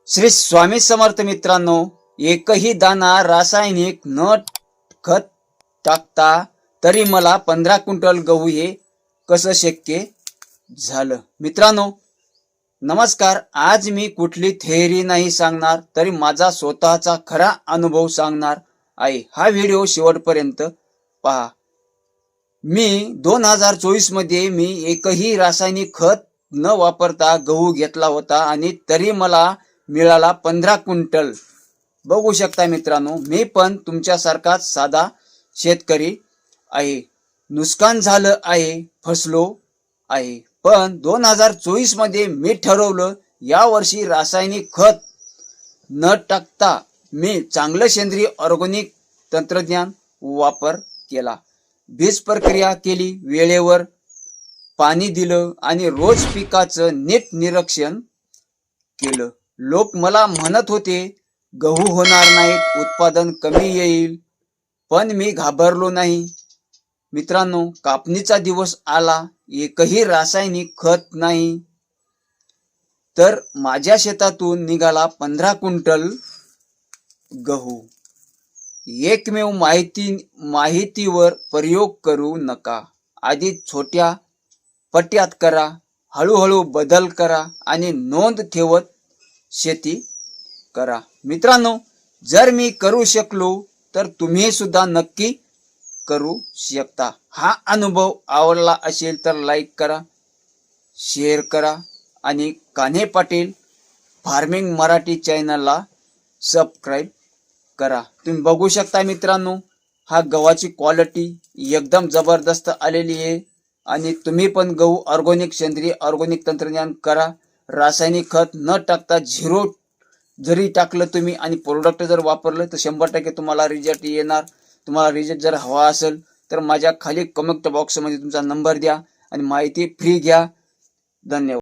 श्री स्वामी समर्थ मित्रांनो, एकही दाना रासायनिक न खत टाकता तरी मला 15 क्विंटल गहू हे कसं शक्य झालं। मित्रांनो नमस्कार, आज मी कुठली थेअरी नाही सांगणार, तरी माझा स्वतःचा खरा अनुभव सांगणार आहे। हा व्हिडिओ शेवटपर्यंत पहा। मी 2024 मध्ये मी एकही रासायनिक खत न वापरता गहू घेतला होता आणि तरी मला मिळाला 15 क्विंटल। बघू शकता मित्रांनो, मी पण तुमच्यासारखाच साधा शेतकरी आहे। नुकसान झालं आहे, फसलो आहे, पण 2024 मध्ये मी ठरवलं या वर्षी रासायनिक खत न टाकता मी चांगलं सेंद्रिय ऑर्गॅनिक तंत्रज्ञान वापर केला। बीज प्रक्रिया केली, वेळेवर पाणी दिलं आणि रोज पिकाचं नीट निरीक्षण केलं। लोक मला म्हणत होते गहू होणार नाहीत, उत्पादन कमी येईल, पण मी घाबरलो नाही। मित्रांनो, कापणीचा दिवस आला, एकही रासायनिक खत नाही, तर माझ्या शेतातून निघाला 15 क्विंटल गहू। एकमेव माहितीवर प्रयोग करू नका। आधी छोट्या पट्ट्यात करा, हळूहळू बदल करा आणि नोंद ठेवत शेती करा। मित्रांनो, जर मी करू शकलो तर तुम्ही सुद्धा नक्की करू शकता। हा अनुभव आवडला असेल तर लाईक करा, शेअर करा आणि कान्हे पाटील फार्मिंग मराठी चॅनलला सबस्क्राईब करा। तुम्ही बघू शकता मित्रांनो, हा गव्हाची क्वालिटी एकदम जबरदस्त आलेली आहे आणि तुम्ही पण गहू ऑर्गॅनिक सेंद्रिय ऑर्गॅनिक तंत्रज्ञान करा। रासायनिक खत न टाकता झिरो जरी टाकलं तुम्ही आणि प्रोडक्ट जर वापरलं तर 100% तुम्हाला रिझल्ट येणार। तुम्हाला रिझल्ट जर हवा असेल तर माझ्या खाली कमेंट बॉक्समध्ये तुमचा नंबर द्या आणि माहिती फ्री घ्या। धन्यवाद।